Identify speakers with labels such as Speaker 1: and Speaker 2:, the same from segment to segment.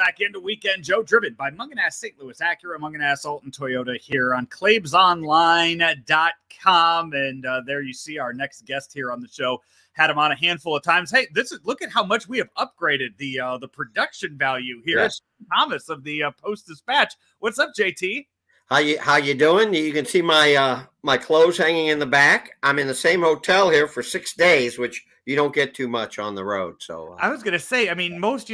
Speaker 1: back into Weekend Joe, driven by Munganass St. Louis Acura, Munganass Alton Toyota here on ClaibsOnline.com. And there you see our next guest here on the show. Had him on a handful of times. Hey, look at how much we have upgraded the production value here.
Speaker 2: Yes.
Speaker 1: Thomas of the Post-Dispatch. What's up, JT?
Speaker 2: How you doing? You can see my my clothes hanging in the back. I'm in the same hotel here for 6 days, which you don't get too much on the road. So
Speaker 1: I was gonna say, I mean, most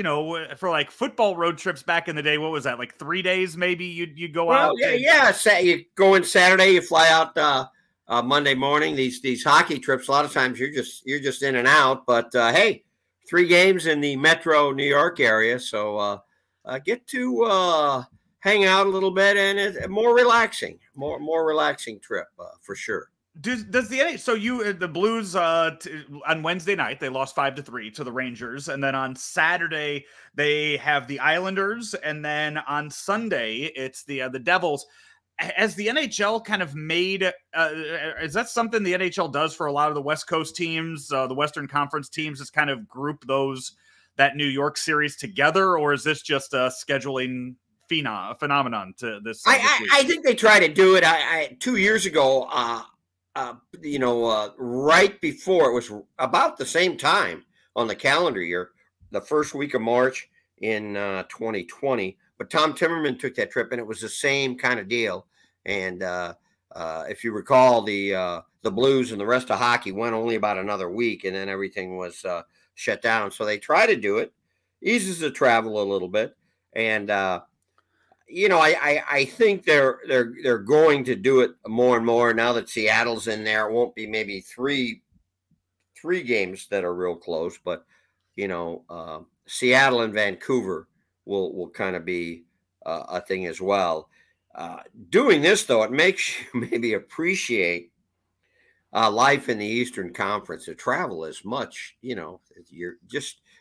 Speaker 1: for like football road trips back in the day, what was that, like 3 days? Maybe you'd go out.
Speaker 2: Yeah. You go in Saturday, you fly out Monday morning. These hockey trips, a lot of times you're just in and out. But hey, 3 games in the Metro New York area, so get to hang out a little bit, and it's more relaxing trip for sure.
Speaker 1: Does the so the Blues on Wednesday night they lost 5-3 to the Rangers, and then on Saturday they have the Islanders, and then on Sunday it's the Devils. Has the NHL kind of made is that something the NHL does for a lot of the West Coast teams, the Western Conference teams, is kind of group that New York series together, or is this just a scheduling phenomenon to this?
Speaker 2: I think they try to do it. 2 years ago, right before, it was about the same time on the calendar year, the first week of March in 2020. But Tom Timmerman took that trip, and it was the same kind of deal. And if you recall, the Blues and the rest of hockey went only about another week, and then everything was shut down. So they try to do it, eases the travel a little bit, and I think they're going to do it more and more now that Seattle's in there. It won't be maybe three games that are real close, but Seattle and Vancouver will kind of be a thing as well. Doing this, though, it makes you maybe appreciate life in the Eastern Conference. The travel is much,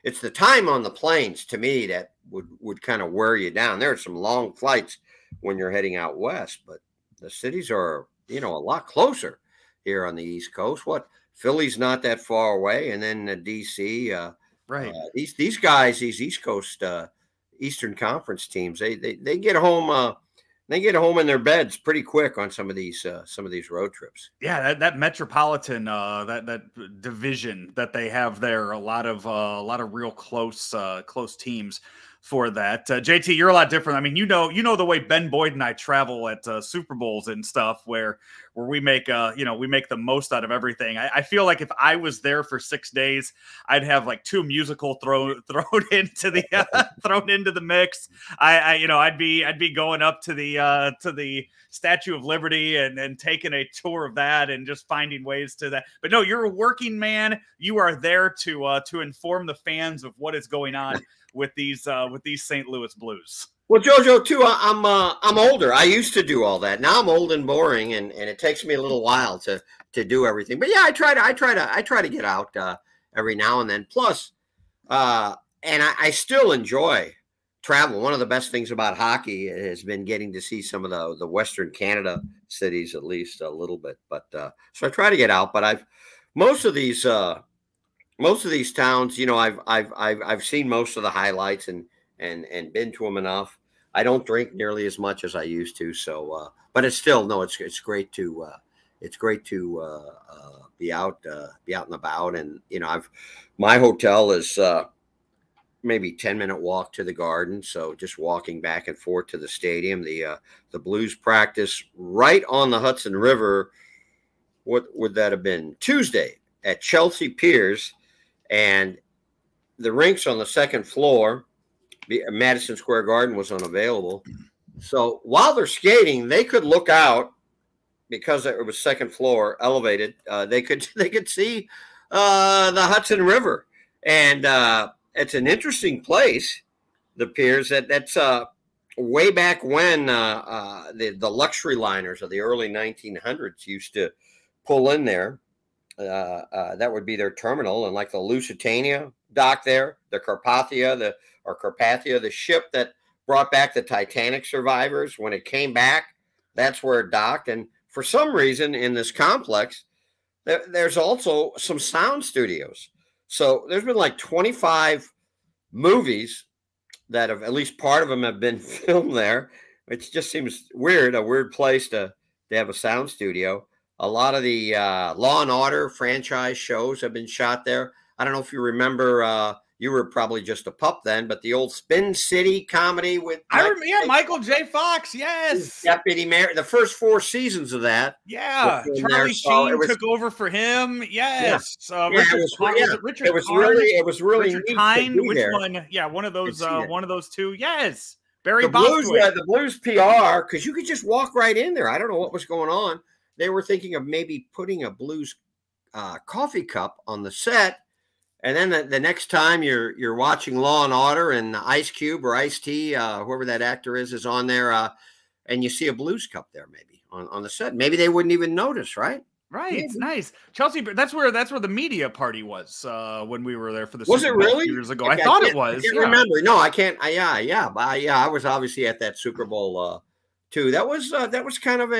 Speaker 2: it's the time on the planes, to me, that would kind of wear you down. There are some long flights when you're heading out west, but the cities are, a lot closer here on the East Coast. Philly's not that far away, and then DC.
Speaker 1: Right.
Speaker 2: These guys, these East Coast Eastern Conference teams, they get home. They get home in their beds pretty quick on some of these road trips.
Speaker 1: Yeah, that metropolitan that division that they have there, a lot of real close teams for that. JT, you're a lot different. I mean, you know the way Ben Boyd and I travel at Super Bowls and stuff, where we make the most out of everything. I feel like if I was there for 6 days, I'd have like 2 musical thrown into the mix. I'd be going up to the Statue of Liberty and taking a tour of that and just finding ways to that. But no, you're a working man. You are there to inform the fans of what is going on with these St. Louis Blues. Well,
Speaker 2: JoJo, too, I'm older. I used to do all that. Now I'm old and boring, and it takes me a little while to do everything. But yeah, I try to get out every now and then. Plus, and I still enjoy travel. One of the best things about hockey has been getting to see some of the Western Canada cities, at least a little bit. But so I try to get out. But most of these towns, I've seen most of the highlights and been to them enough. I don't drink nearly as much as I used to, so but it's still it's great to be out and about. And my hotel is maybe 10-minute walk to the Garden, so just walking back and forth to the stadium. The Blues practice right on the Hudson River. What would that have been? Tuesday at Chelsea Piers, and the rink's on the second floor. Madison Square Garden was unavailable, so while they're skating, they could look out because it was second floor elevated. They could see the Hudson River, and it's an interesting place. The Piers, that's way back when the luxury liners of the early 1900s used to pull in there. That would be their terminal, and like the Lusitania dock there, the Carpathia, the ship that brought back the Titanic survivors. When it came back, that's where it docked. And for some reason in this complex, there's also some sound studios. So there's been like 25 movies that have, at least part of them have been filmed there. It just seems weird, a weird place to have a sound studio. A lot of the Law and Order franchise shows have been shot there. I don't know if you remember, you were probably just a pup then, but the old Spin City comedy with
Speaker 1: Michael J. Fox, yes.
Speaker 2: Deputy Mayor, the first 4 seasons of that.
Speaker 1: Yeah, Charlie Sheen took over for him. Yes.
Speaker 2: It was really
Speaker 1: Richard
Speaker 2: neat
Speaker 1: Kind,
Speaker 2: to be
Speaker 1: which
Speaker 2: there.
Speaker 1: one? Yeah, one of those two. Yes. Barry
Speaker 2: The
Speaker 1: Bostwick.
Speaker 2: Blues PR, because you could just walk right in there. I don't know what was going on. They were thinking of maybe putting a Blues coffee cup on the set, and then the next time you're watching Law and Order and Ice Cube or Ice T, whoever that actor is on there, and you see a Blues cup there maybe on the set. Maybe they wouldn't even notice, right?
Speaker 1: Right, it's nice. Chelsea, that's where the media party was when we were there for the
Speaker 2: Was
Speaker 1: Super
Speaker 2: it
Speaker 1: Bowl
Speaker 2: really?
Speaker 1: years ago. I thought it was.
Speaker 2: I can't remember. No, I can't. I was obviously at that Super Bowl too. That was kind of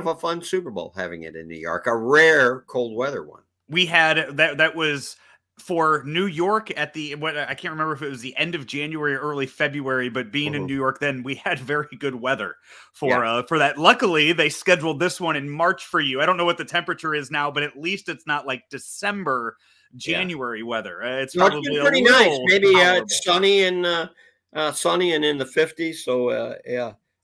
Speaker 2: a fun Super Bowl, having it in New York, a rare cold weather one.
Speaker 1: We had that was for New York at I can't remember if it was the end of January or early February, but being in New York then, we had very good weather for that. Luckily, they scheduled this one in March for you. I don't know what the temperature is now, but at least it's not like December, January weather. It's probably
Speaker 2: pretty nice. Maybe it's sunny and in the 50s. So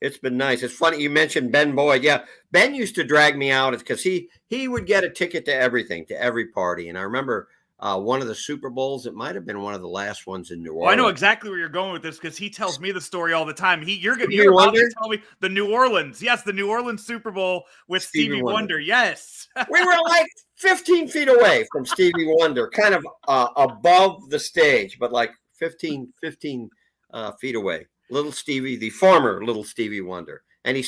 Speaker 2: it's been nice. It's funny you mentioned Ben Boyd. Yeah, Ben used to drag me out because he would get a ticket to everything, to every party, and I remember. One of the Super Bowls, it might have been one of the last ones in New Orleans.
Speaker 1: Well, I know exactly where you're going with this because he tells me the story all the time. You're about to tell me the New Orleans. Yes, the New Orleans Super Bowl with Stevie Wonder. Yes.
Speaker 2: We were like 15 feet away from Stevie Wonder, kind of above the stage, but like 15 feet away. Little Stevie, the former little Stevie Wonder. And he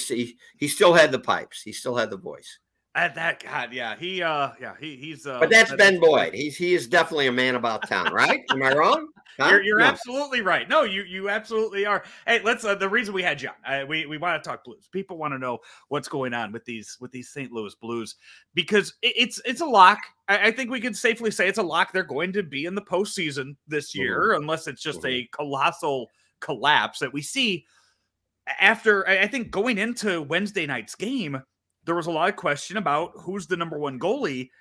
Speaker 2: still had the pipes. He still had the voice.
Speaker 1: At that, God, yeah, he's.
Speaker 2: But that's Ben Boyd. He is definitely a man about town, right? Am I wrong?
Speaker 1: Huh? You're absolutely right. No, you absolutely are. Hey, let's. The reason we had you on, we want to talk Blues. People want to know what's going on with these St. Louis Blues because it's a lock. I think we can safely say it's a lock. They're going to be in the postseason this year, unless it's just a colossal collapse that we see after. I think going into Wednesday night's game. There was a lot of question about who's the number one goalie.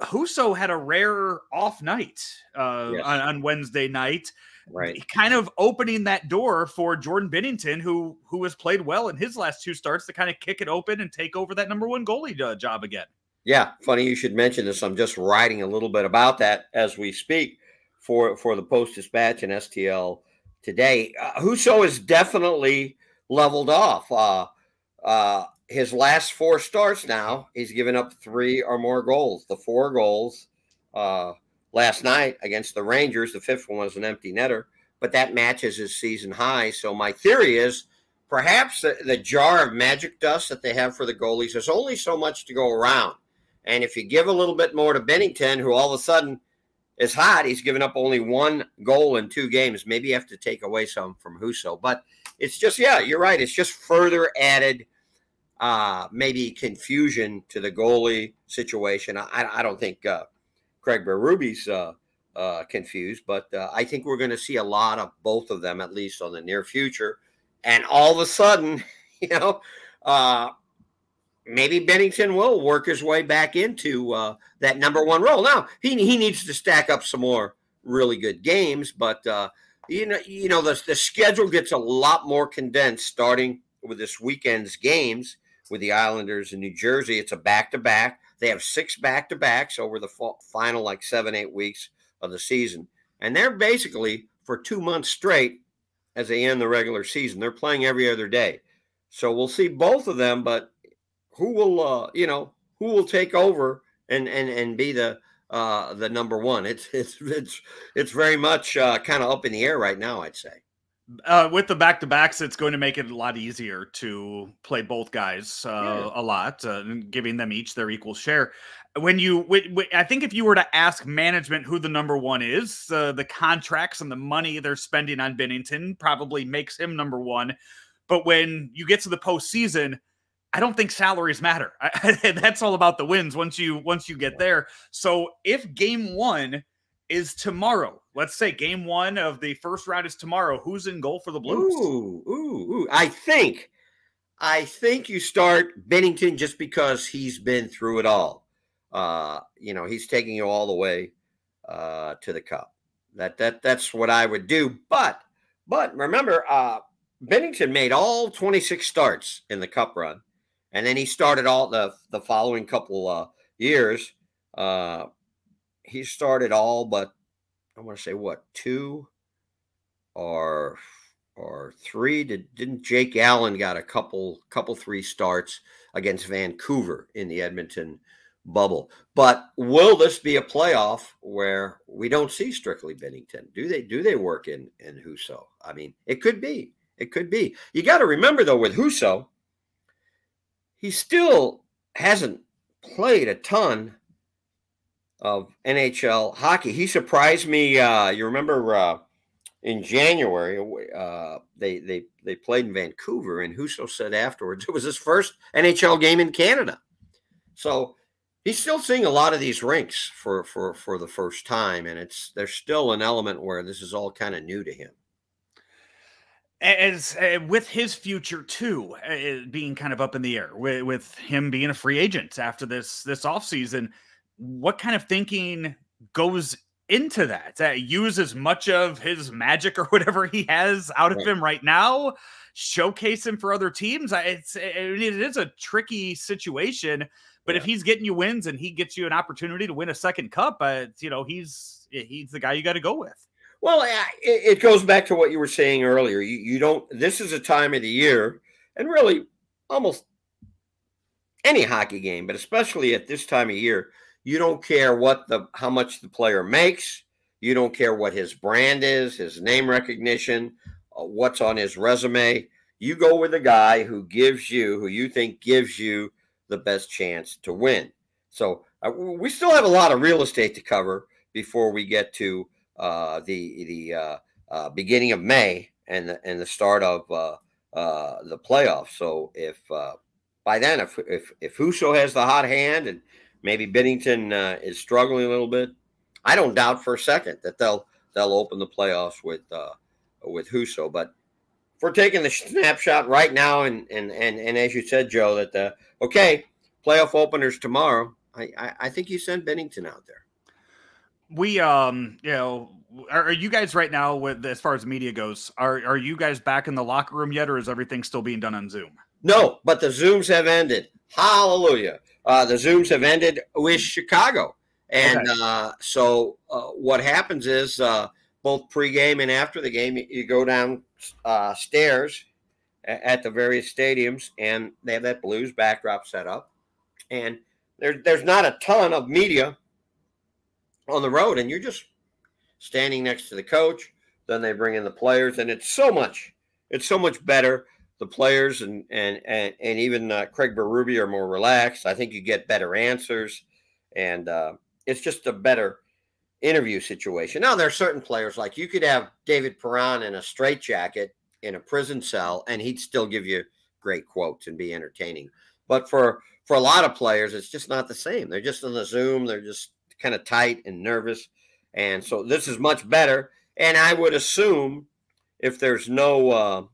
Speaker 1: Husso had a rare off night on Wednesday night,
Speaker 2: right?
Speaker 1: Kind of opening that door for Jordan Binnington, who has played well in his last 2 starts, to kind of kick it open and take over that number one goalie job again.
Speaker 2: Yeah, funny you should mention this. I'm just writing a little bit about that as we speak for the Post-Dispatch and STL today. Husso is definitely leveled off. His last 4 starts now, he's given up 3 or more goals. The 4 goals last night against the Rangers, the 5th one was an empty netter, but that matches his season high. So my theory is perhaps the jar of magic dust that they have for the goalies, there's only so much to go around. And if you give a little bit more to Binnington, who all of a sudden is hot, he's given up only 1 goal in 2 games. Maybe you have to take away some from Husso. But it's just, you're right. It's just further added maybe confusion to the goalie situation. I don't think Craig Berube's confused, but I think we're going to see a lot of both of them, at least on the near future. And all of a sudden, maybe Binnington will work his way back into that number one role. Now, he needs to stack up some more really good games, but the schedule gets a lot more condensed starting with this weekend's games. With the Islanders in New Jersey, it's a back-to-back. They have 6 back-to-backs over the final 7-8 weeks of the season. And they're basically, for 2 months straight, as they end the regular season, they're playing every other day. So we'll see both of them, but who will take over and be the number one? It's very much kind of up in the air right now, I'd say.
Speaker 1: With the back-to-backs, it's going to make it a lot easier to play both guys a lot, giving them each their equal share. I think if you were to ask management who the number one is, the contracts and the money they're spending on Binnington probably makes him number one. But when you get to the postseason, I don't think salaries matter. That's all about the wins once you get there. So if game 1 is tomorrow. Let's say game 1 of the first round is tomorrow. Who's in goal for the Blues?
Speaker 2: Ooh. I think you start Binnington just because he's been through it all. He's taking you all the way to the cup. That's what I would do. But remember, Binnington made all 26 starts in the cup run, and then he started all the following couple years. He started all but, I want to say, what, 2 or 3? Didn't Jake Allen got a couple 3 starts against Vancouver in the Edmonton bubble? But will this be a playoff where we don't see strictly Binnington? Do they work in Husso? I mean, it could be. You got to remember, though, with Husso, he still hasn't played a ton of NHL hockey. He surprised me. You remember in January, they played in Vancouver, and Husso said afterwards it was his first NHL game in Canada. So he's still seeing a lot of these rinks for the first time, and there's still an element where this is all kind of new to him.
Speaker 1: As with his future too, being kind of up in the air with him being a free agent after this offseason, what kind of thinking goes into that? Use as much of his magic or whatever he has out of him right now, showcase him for other teams. It is a tricky situation, but if he's getting you wins and he gets you an opportunity to win a second cup, he's the guy you got to go with.
Speaker 2: Well, it goes back to what you were saying earlier. You don't. This is a time of the year, and really almost any hockey game, but especially at this time of year, you don't care how much the player makes. You don't care what his brand is, his name recognition, what's on his resume. You go with a guy who you think gives you the best chance to win. So we still have a lot of real estate to cover before we get to the beginning of May and the start of the playoffs. So if by then, if Husso has the hot hand and maybe Binnington is struggling a little bit, I don't doubt for a second that they'll open the playoffs with Husso. But if we're taking the snapshot right now, and as you said, Joe, that playoff openers tomorrow, I think you send Binnington out there.
Speaker 1: We are you guys right now, with as far as media goes, are you guys back in the locker room yet, or is everything still being done on Zoom?
Speaker 2: No, but the Zooms have ended. Hallelujah. The Zooms have ended with Chicago. And so what happens is both pregame and after the game, you go down stairs at the various stadiums, and they have that Blues backdrop set up. And there's not a ton of media on the road, and you're just standing next to the coach. Then they bring in the players, and it's so much better. The players and even Craig Berube are more relaxed. I think you get better answers, and it's just a better interview situation. Now, there are certain players, like you could have David Perron in a straitjacket in a prison cell, and he'd still give you great quotes and be entertaining. But for a lot of players, it's just not the same. They're just on the Zoom. They're just kind of tight and nervous. And so this is much better. And I would assume if there's no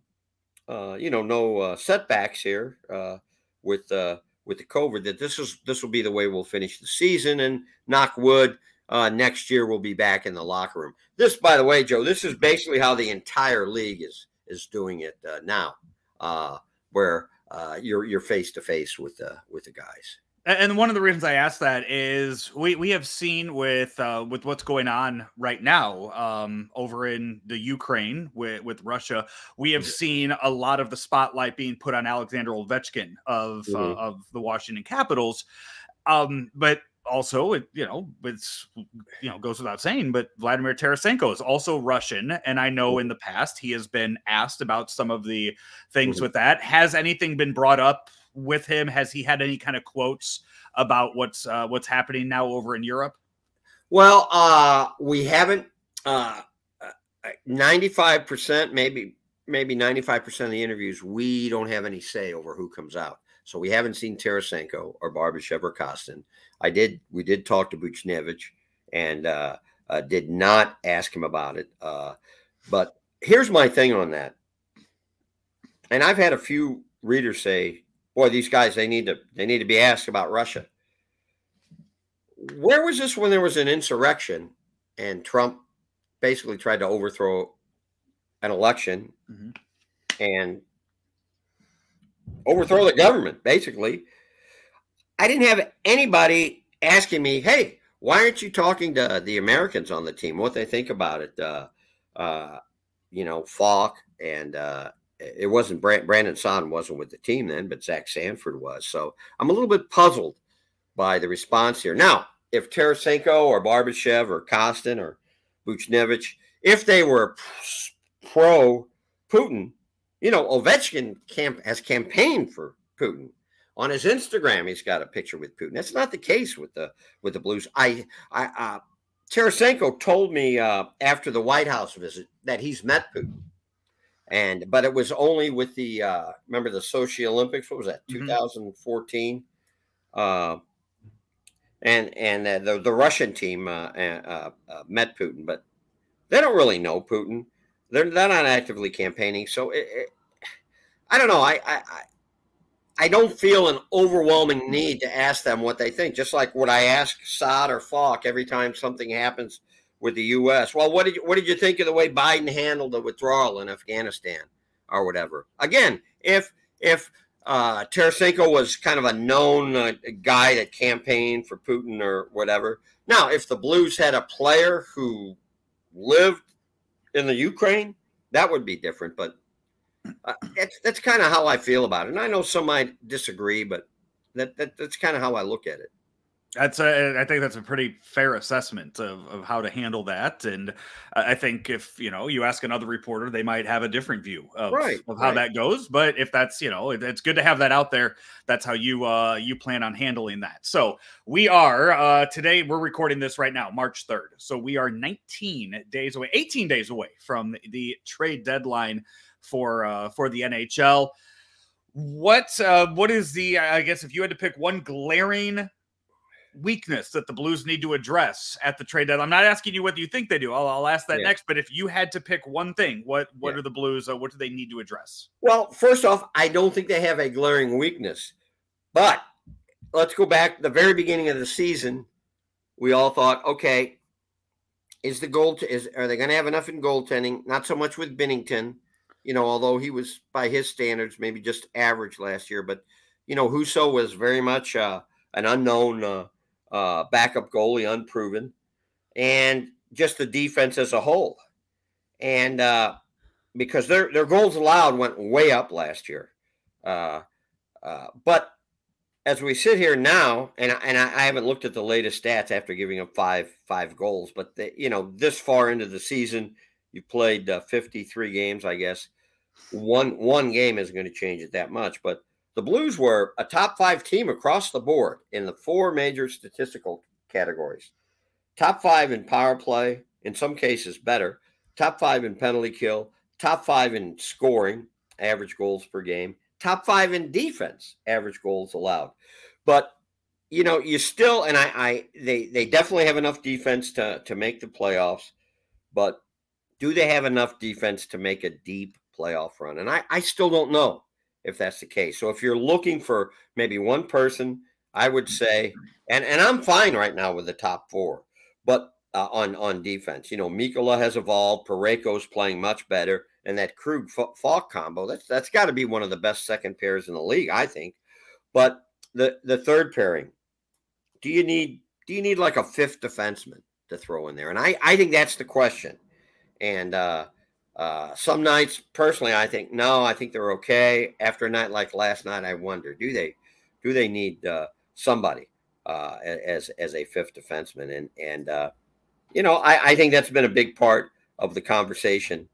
Speaker 2: setbacks here with the COVID, that this will be the way we'll finish the season, and knock wood, next year we'll be back in the locker room. This, by the way, Joe, this is basically how the entire league is doing it now, where you're face to face with the guys.
Speaker 1: And one of the reasons I asked that is we have seen with what's going on right now over in the Ukraine with Russia, we have seen a lot of the spotlight being put on Alexander Ovechkin of the Washington Capitals, but also it goes without saying, but Vladimir Tarasenko is also Russian, and I know in the past he has been asked about some of the things with that. Has anything been brought up with him? Has he had any kind of quotes about what's happening now over in Europe?
Speaker 2: Well, we haven't. 95%, maybe 95% of the interviews, we don't have any say over who comes out. So we haven't seen Tarasenko or Barbashev or Kostin. We did talk to Buchnevich, and did not ask him about it. But here's my thing on that. And I've had a few readers say, boy, these guys, they need to be asked about Russia. Where was this when there was an insurrection and Trump basically tried to overthrow an election and overthrow the government, basically? I didn't have anybody asking me, hey, why aren't you talking to the Americans on the team, what they think about it? Falk and it wasn't Brandon Saad wasn't with the team then, but Zach Sanford was. So I'm a little bit puzzled by the response here. Now, if Tarasenko or Barbashev or Kostin or Buchnevich, if they were pro-Putin, Ovechkin has campaigned for Putin. On his Instagram, he's got a picture with Putin. That's not the case with the Blues. Tarasenko told me after the White House visit that he's met Putin, but it was only with the remember the Sochi Olympics. What was that? 2014, and the Russian team met Putin, but they don't really know Putin. They're not actively campaigning, so I don't know. I don't feel an overwhelming need to ask them what they think. Just like what I ask Saad or Falk every time something happens with the U.S. Well, what did you think of the way Biden handled the withdrawal in Afghanistan or whatever? Again, if Tarasenko was kind of a known guy that campaigned for Putin or whatever. Now, if the Blues had a player who lived in the Ukraine, that would be different. But that's kind of how I feel about it. And I know some might disagree, but that's kind of how I look at it.
Speaker 1: I think that's a pretty fair assessment of how to handle that. And I think if, you ask another reporter, they might have a different view of how that goes. But if that's, it's good to have that out there. That's how you plan on handling that. So we are today, we're recording this right now, March 3rd. So we are 18 days away from the trade deadline for the NHL. What is I guess if you had to pick one glaring weakness that the Blues need to address at the trade deadline? I'm not asking you what you think they do. I'll ask that next. But if you had to pick one thing, what are the Blues? What do they need to address?
Speaker 2: Well, first off, I don't think they have a glaring weakness. But let's go back to the very beginning of the season. We all thought, okay, are they going to have enough in goaltending? Not so much with Binnington, although he was by his standards maybe just average last year. But Husso was very much an unknown. Backup goalie, unproven, and just the defense as a whole. And because their goals allowed went way up last year. But as we sit here now, and I haven't looked at the latest stats after giving up five goals, but this far into the season, you played 53 games, I guess. One game isn't going to change it that much, but the Blues were a top 5 team across the board in the 4 major statistical categories. Top 5 in power play, in some cases better. Top 5 in penalty kill. Top 5 in scoring, average goals per game. Top 5 in defense, average goals allowed. But, you still, and they definitely have enough defense to make the playoffs. But do they have enough defense to make a deep playoff run? And I still don't know if that's the case. So if you're looking for maybe one person, I would say, and I'm fine right now with the top 4, but on defense, Mikkola has evolved. Parayko's playing much better, and that Krug-Falk combo, that's got to be one of the best second pairs in the league, I think. But the third pairing, do you need like a 5th defenseman to throw in there? And I think that's the question. And some nights, personally, I think they're okay. After a night like last night, I wonder, do they need somebody as a 5th defenseman? And I think that's been a big part of the conversation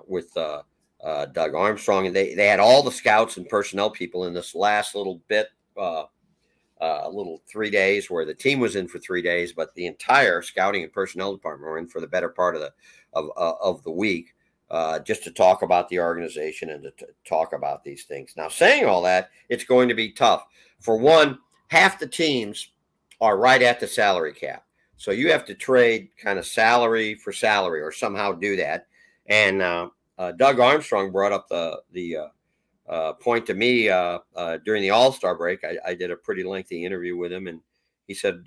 Speaker 2: with Doug Armstrong. And they had all the scouts and personnel people in this last little bit, little 3 days where the team was in for 3 days, but the entire scouting and personnel department were in for the better part of the week, just to talk about the organization and to talk about these things. Now, saying all that, it's going to be tough. For one, half the teams are right at the salary cap. So you have to trade kind of salary for salary or somehow do that. And Doug Armstrong brought up the point to me during the All-Star break. I did a pretty lengthy interview with him, and he said,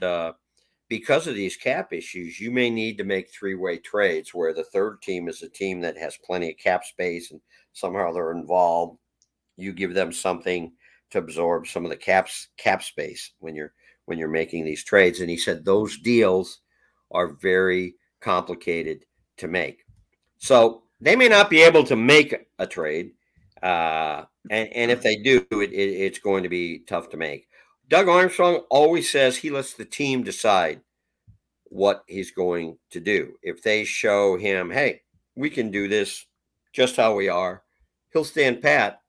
Speaker 2: because of these cap issues, you may need to make three-way trades where the third team is a team that has plenty of cap space and somehow they're involved. You give them something to absorb some of the cap space when you're making these trades. And he said those deals are very complicated to make. So they may not be able to make a trade. And if they do, it's going to be tough to make. Doug Armstrong always says he lets the team decide what he's going to do. If they show him, hey, we can do this just how we are, he'll stand pat.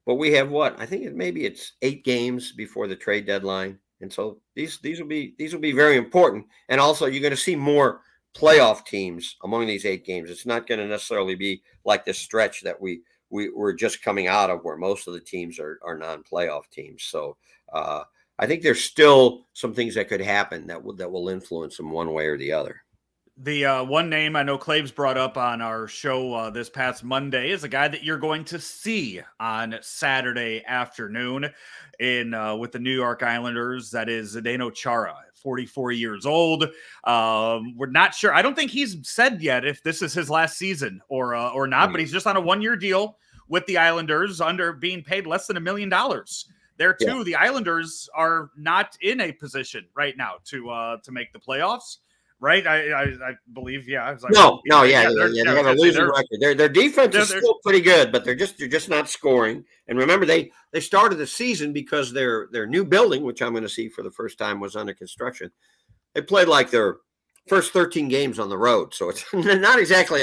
Speaker 2: But we have what? I think maybe it's 8 games before the trade deadline. And so these will be very important. And also you're going to see more playoff teams among these 8 games. It's not going to necessarily be like this stretch that we're just coming out of where most of the teams are non-playoff teams. So I think there's still some things that could happen that will influence them one way or the other.
Speaker 1: The one name I know Claves brought up on our show this past Monday is a guy that you're going to see on Saturday afternoon with the New York Islanders. That is Zdeno Chara, 44 years old. We're not sure. I don't think he's said yet if this is his last season or not, but he's just on a 1-year deal with the Islanders under being paid less than $1 million. There too, yeah. The Islanders are not in a position right now to make the playoffs. Right, I believe, yeah. Like,
Speaker 2: they have a losing record. Their defense is still pretty good, but they're just not scoring. And remember, they started the season because their new building, which I'm going to see for the first time, was under construction. They played like their first 13 games on the road, so it's not exactly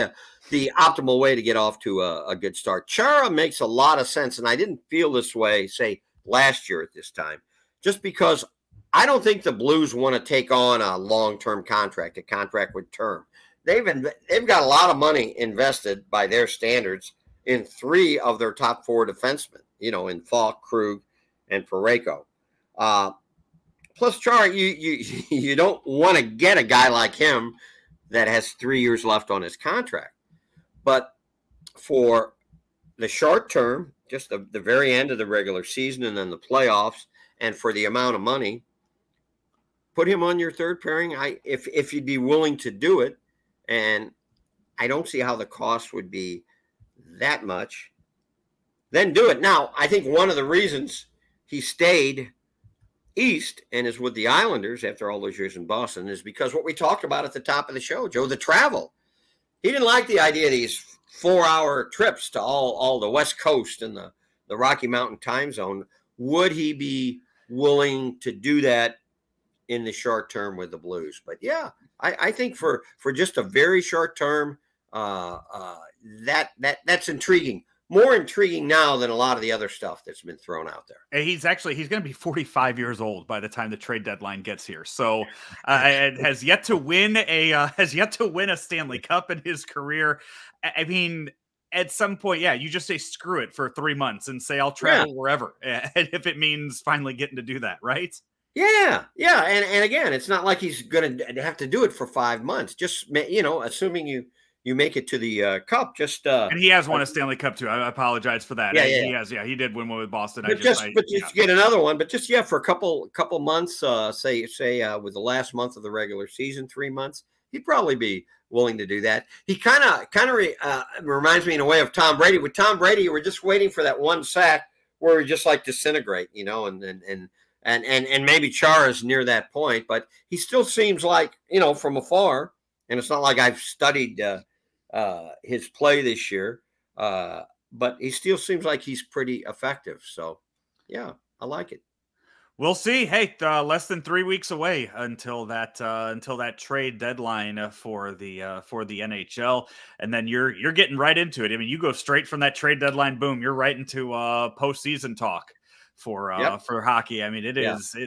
Speaker 2: the optimal way to get off to a good start. Chara makes a lot of sense, and I didn't feel this way, say, last year at this time, just because I don't think the Blues want to take on a long-term contract, a contract with term. They've got a lot of money invested by their standards in 3 of their top 4 defensemen, in Falk, Krug, and Parayko. Plus, Chara, you don't want to get a guy like him that has 3 years left on his contract. But for the short term, just the very end of the regular season and then the playoffs, and for the amount of money, put him on your third pairing. If you'd be willing to do it, and I don't see how the cost would be that much, then do it. Now, I think one of the reasons he stayed east and is with the Islanders after all those years in Boston is because what we talked about at the top of the show, Joe, the travel. He didn't like the idea of these 4-hour trips to all the West Coast and the Rocky Mountain time zone. Would he be willing to do that in the short term with the Blues? But yeah, I think for just a very short term, that's intriguing. More intriguing now than a lot of the other stuff that's been thrown out there.
Speaker 1: And he's going to be 45 years old by the time the trade deadline gets here. So has yet to win a Stanley Cup in his career. I mean, at some point, yeah, you just say screw it for 3 months and say I'll travel wherever, and if it means finally getting to do that, right?
Speaker 2: Yeah. And again, it's not like he's going to have to do it for 5 months. Just, assuming you make it to the Cup, just
Speaker 1: and he has won a Stanley Cup too. I apologize for that. He has. Yeah, he did win one with Boston.
Speaker 2: But just get another one. But just for a couple months, say with the last month of the regular season, 3 months, he'd probably be willing to do that. He kind of reminds me in a way of Tom Brady. With Tom Brady, we're just waiting for that one sack where we just like disintegrate, and maybe Chara's near that point, but he still seems like, from afar, and it's not like I've studied his play this year, but he still seems like he's pretty effective. So, yeah, I like it.
Speaker 1: We'll see. Hey, less than 3 weeks away until that trade deadline for the NHL, and then you're getting right into it. I mean, you go straight from that trade deadline, boom, you're right into postseason talk for hockey. I mean,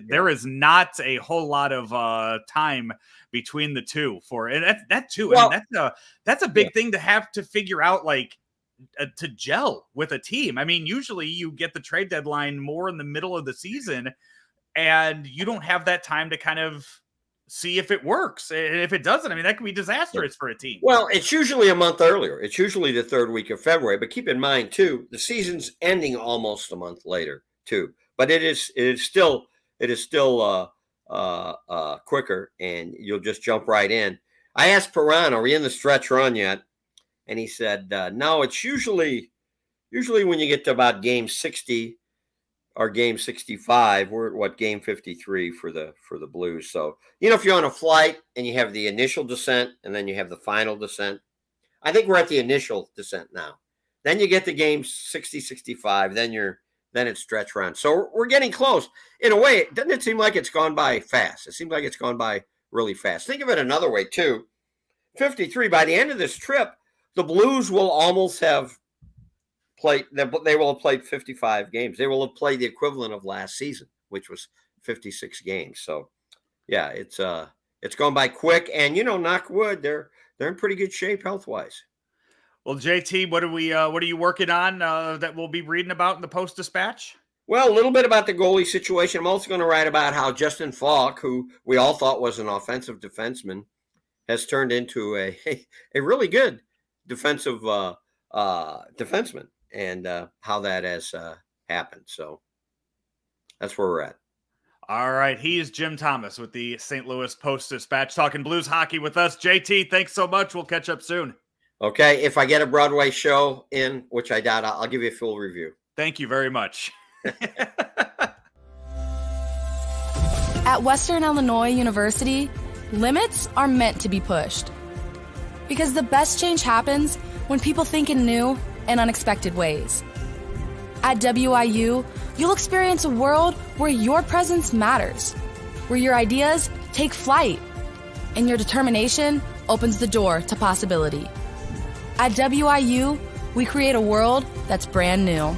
Speaker 1: there is not a whole lot of time between the two and that too. Well, I mean, that's a big thing to have to figure out, like to gel with a team. I mean, usually you get the trade deadline more in the middle of the season, and you don't have that time to kind of see if it works. And if it doesn't, I mean, that could be disastrous for a team.
Speaker 2: Well, it's usually a month earlier. It's usually the third week of February. But keep in mind, too, the season's ending almost a month later, too. But it is still quicker, and you'll just jump right in. I asked Perron, are we in the stretch run yet? And he said, no, it's usually when you get to about game 60 or game 65, we're at game 53 for the Blues. So, if you're on a flight and you have the initial descent and then you have the final descent, I think we're at the initial descent now. Then you get to game 60, 65, then it's stretch run. So we're getting close. In a way, doesn't it seem like it's gone by fast? It seems like it's gone by really fast. Think of it another way, too. 53, by the end of this trip, the Blues will almost have played, they will have played 55 games. They will have played the equivalent of last season, which was 56 games. So, yeah, it's gone by quick. And, knock wood, they're in pretty good shape health-wise.
Speaker 1: Well, JT, what are you working on that we'll be reading about in the Post-Dispatch?
Speaker 2: Well, a little bit about the goalie situation. I'm also going to write about how Justin Falk, who we all thought was an offensive defenseman, has turned into a really good defensive defenseman, and how that has happened. So that's where we're at.
Speaker 1: All right. He is Jim Thomas with the St. Louis Post-Dispatch talking Blues hockey with us. JT, thanks so much. We'll catch up soon.
Speaker 2: Okay. If I get a Broadway show in, which I doubt, I'll give you a full review.
Speaker 1: Thank you very much.
Speaker 3: At Western Illinois University, limits are meant to be pushed. Because the best change happens when people think in new and unexpected ways. At WIU, you'll experience a world where your presence matters, where your ideas take flight, and your determination opens the door to possibility. At WIU, we create a world that's brand new.